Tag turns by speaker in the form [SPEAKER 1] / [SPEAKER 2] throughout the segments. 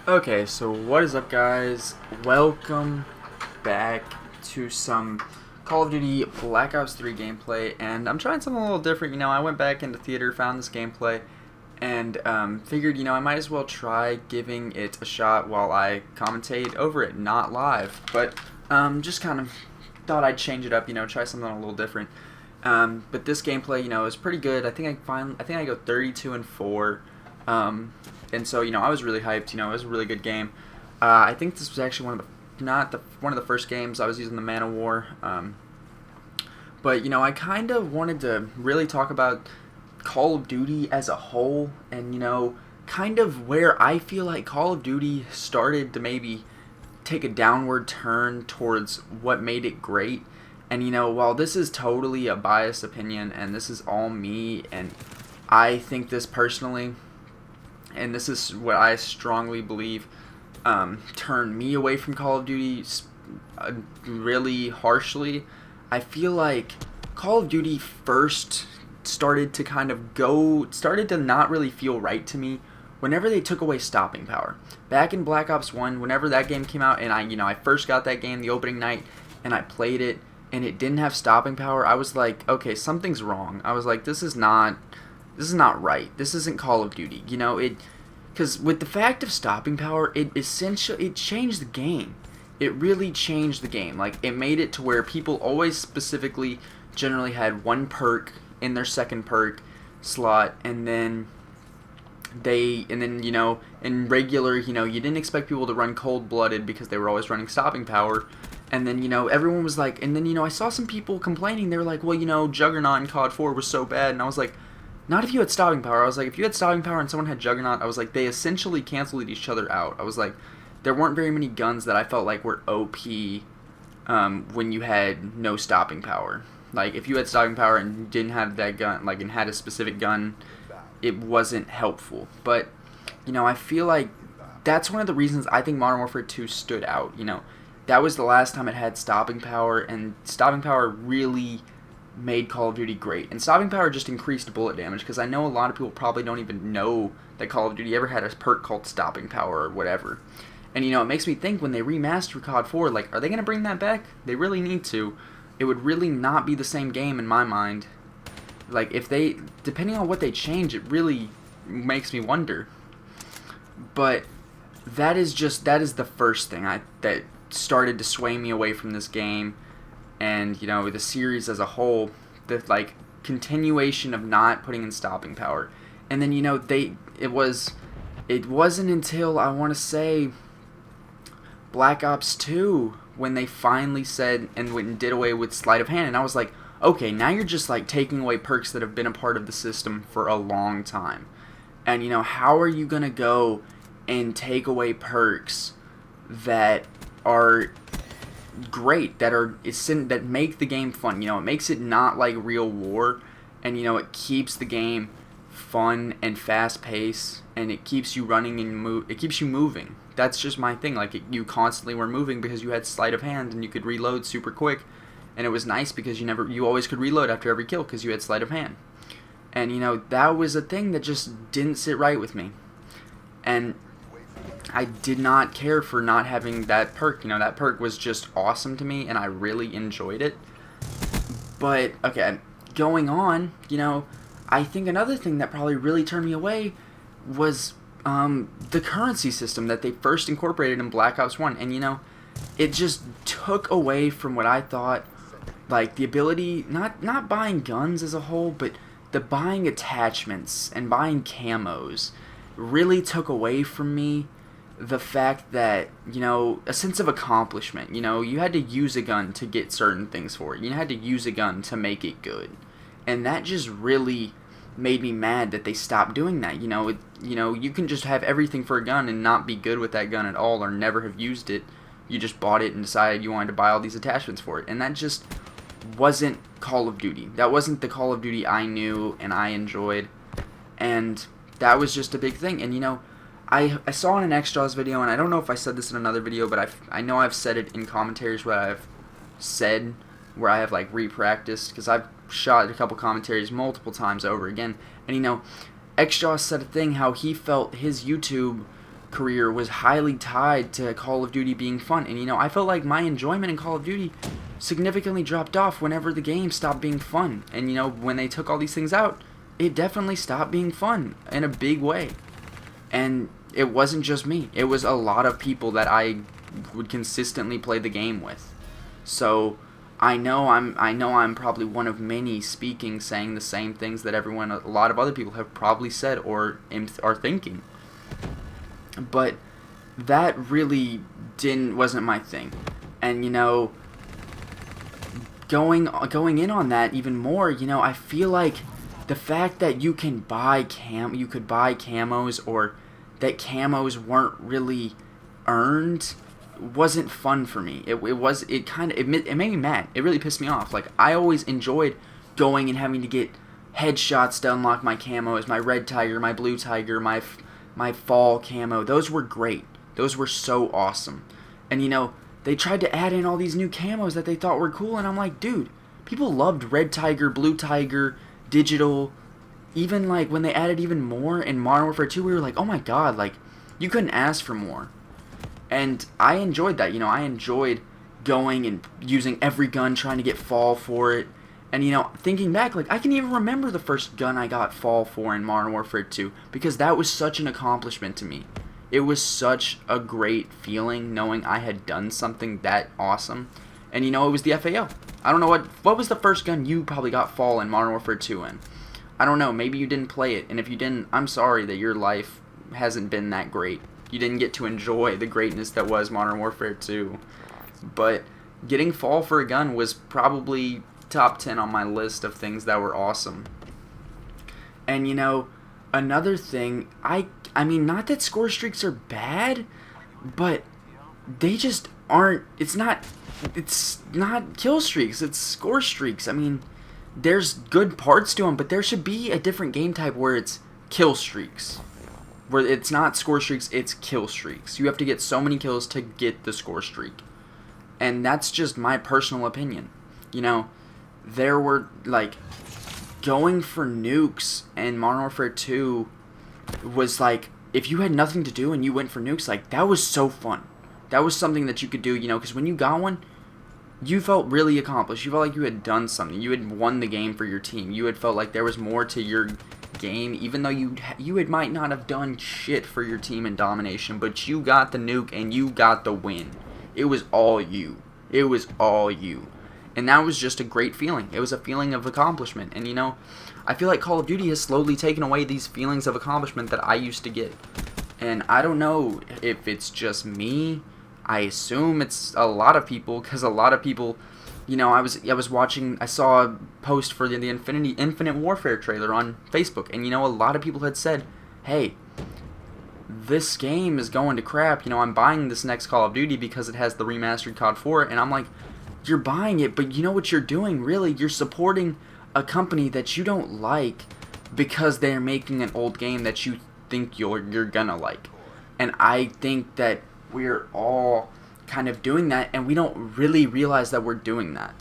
[SPEAKER 1] Okay, so what is up, guys? Welcome back to some Call of Duty Black Ops 3 gameplay, and I'm trying something a little different. I went back into theater, found this gameplay, and figured, I might as well try giving it a shot while I commentate over it, not live. But just kind of thought I'd change it up, try something a little different. But this gameplay, is pretty good. I think I go 32-4. And so, I was really hyped. It was a really good game. I think this was actually one of the first games I was using the Man of War. But I kind of wanted to really talk about Call of Duty as a whole, and kind of where I feel like Call of Duty started to maybe take a downward turn towards what made it great. And while this is totally a biased opinion, and this is all me, and I think this personally, and this is what I strongly believe turned me away from Call of Duty really harshly. I feel like Call of Duty first started to not really feel right to me whenever they took away stopping power. Back in Black Ops 1, whenever that game came out, and I first got that game the opening night, and I played it, and it didn't have stopping power, I was like, okay, something's wrong. I was like, this is not right. This isn't Call of Duty. Because with the fact of stopping power, it changed the game. It really changed the game. Like, it made it to where people always specifically generally had one perk in their second perk slot, and then in regular, you didn't expect people to run cold-blooded because they were always running stopping power. And then, everyone was like, and then, I saw some people complaining. They were like, well, Juggernaut in COD 4 was so bad. And I was like, not if you had stopping power. I was like, if you had stopping power and someone had Juggernaut, I was like, they essentially canceled each other out. I was like, there weren't very many guns that I felt like were OP when you had no stopping power. Like, if you had stopping power and you didn't have that gun, like, and had a specific gun, it wasn't helpful. But, I feel like that's one of the reasons I think Modern Warfare 2 stood out. That was the last time it had stopping power, and stopping power really made Call of Duty great. And stopping power just increased bullet damage, because I know a lot of people probably don't even know that Call of Duty ever had a perk called stopping power or whatever. And it makes me think, when they remaster COD 4, like, are they going to bring that back? They really need to. It would really not be the same game in my mind. Like, depending on what they change, it really makes me wonder. But that is the first thing that started to sway me away from this game, and the series as a whole, the continuation of not putting in stopping power. And then it wasn't until, I want to say, Black Ops 2 when they finally said and went and did away with sleight of hand, and I was like, okay, now you're just taking away perks that have been a part of the system for a long time. And how are you gonna go and take away perks that are great, that make the game fun? It makes it not like real war, and it keeps the game fun and fast paced, and it keeps you running and it keeps you moving. That's just my thing. You constantly were moving because you had sleight of hand, and you could reload super quick, and it was nice because you always could reload after every kill because you had sleight of hand. And that was a thing that just didn't sit right with me, and I did not care for not having that perk. That perk was just awesome to me, and I really enjoyed it. But, okay, going on, I think another thing that probably really turned me away was the currency system that they first incorporated in Black Ops 1. And, it just took away from what I thought, the ability, not buying guns as a whole, but the buying attachments and buying camos really took away from me the fact that, a sense of accomplishment. You had to use a gun to get certain things for it. You had to use a gun to make it good. And that just really made me mad that they stopped doing that. You can just have everything for a gun and not be good with that gun at all, or never have used it. You just bought it and decided you wanted to buy all these attachments for it. And that just wasn't Call of Duty. That wasn't the Call of Duty I knew and I enjoyed. And that was just a big thing. And I saw in an Extras video, and I don't know if I said this in another video, but I know I've said it in commentaries where I have re-practiced, because I've shot a couple commentaries multiple times over again. And Extras said a thing how he felt his YouTube career was highly tied to Call of Duty being fun. And, you know, I felt like my enjoyment in Call of Duty significantly dropped off whenever the game stopped being fun. And, you know, when they took all these things out, it definitely stopped being fun in a big way. And it wasn't just me. It was a lot of people that I would consistently play the game with. So I know I'm probably one of many speaking, saying the same things that a lot of other people have probably said or are thinking. But that really wasn't my thing. And, you know, going in on that even more, you know, I feel like the fact that you could buy camos, or that camos weren't really earned, wasn't fun for me. It made me mad. It really pissed me off. Like, I always enjoyed going and having to get headshots to unlock my camos, my red tiger, my blue tiger, my fall camo. Those were great. Those were so awesome. And, you know, they tried to add in all these new camos that they thought were cool, and I'm like, dude, people loved red tiger, blue tiger, digital. Even, like, when they added even more in Modern Warfare 2, we were like, oh my god, like, you couldn't ask for more. And I enjoyed that. You know, I enjoyed going and using every gun, trying to get fall for it. And, you know, thinking back, like, I can even remember the first gun I got fall for in Modern Warfare 2, because that was such an accomplishment to me. It was such a great feeling knowing I had done something that awesome. And, you know, it was the FAO. I don't know what was the first gun you probably got fall in Modern Warfare 2 in? I don't know, maybe you didn't play it, and if you didn't, I'm sorry that your life hasn't been that great. You didn't get to enjoy the greatness that was Modern Warfare 2. But getting fall for a gun was probably top 10 on my list of things that were awesome. And, you know, another thing, I mean, not that score streaks are bad, but they just aren't, it's not kill streaks, it's score streaks. I mean, there's good parts to them, but there should be a different game type where it's kill streaks. Where it's not score streaks, it's kill streaks. You have to get so many kills to get the score streak. And that's just my personal opinion. You know, there were, like, going for nukes in Modern Warfare 2 was like, if you had nothing to do and you went for nukes, like, that was so fun. That was something that you could do, you know, because when you got one, you felt really accomplished. You felt like you had done something. You had won the game for your team. You had felt like there was more to your game, even though you might not have done shit for your team in domination, but you got the nuke and you got the win. It was all you. It was all you. And that was just a great feeling. It was a feeling of accomplishment. And, you know, I feel like Call of Duty has slowly taken away these feelings of accomplishment that I used to get. And I don't know if it's just me. I assume it's a lot of people, because a lot of people, you know, I was watching, I saw a post for the Infinite Warfare trailer on Facebook, and, you know, a lot of people had said, hey, this game is going to crap, you know, I'm buying this next Call of Duty because it has the remastered COD 4, and I'm like, you're buying it, but you know what you're doing, really? You're supporting a company that you don't like because they're making an old game that you think you're gonna like. And I think that we're all kind of doing that, and we don't really realize that we're doing that.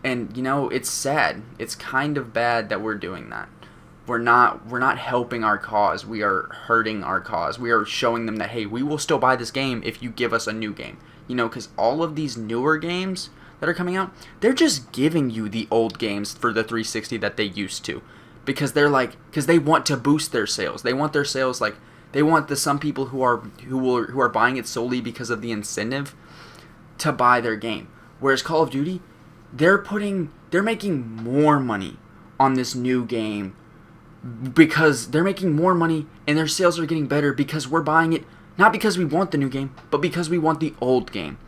[SPEAKER 1] And, you know, it's sad. It's kind of bad that we're doing that. We're not helping our cause. We are hurting our cause. We are showing them that, hey, we will still buy this game if you give us a new game. You know, because all of these newer games that are coming out, they're just giving you the old games for the 360 that they used to. Because because they want to boost their sales. They want their sales, like, they want some people who are buying it solely because of the incentive to buy their game. Whereas Call of Duty, they're making more money on this new game because they're making more money and their sales are getting better because we're buying it not because we want the new game, but because we want the old game.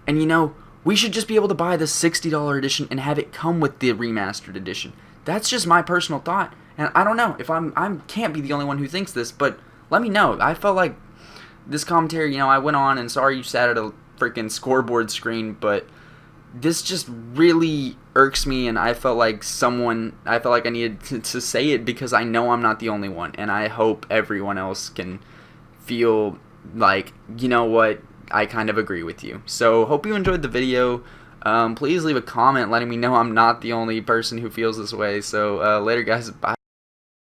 [SPEAKER 1] And, you know, we should just be able to buy the $60 edition and have it come with the remastered edition. That's just my personal thought. And I don't know if I can't be the only one who thinks this, but let me know. I felt like this commentary, you know, I went on, and sorry you sat at a freaking scoreboard screen, but this just really irks me, and I felt like I needed to say it because I know I'm not the only one, and I hope everyone else can feel like, you know what, I kind of agree with you. So, hope you enjoyed the video. Please leave a comment letting me know I'm not the only person who feels this way. So, later guys, bye.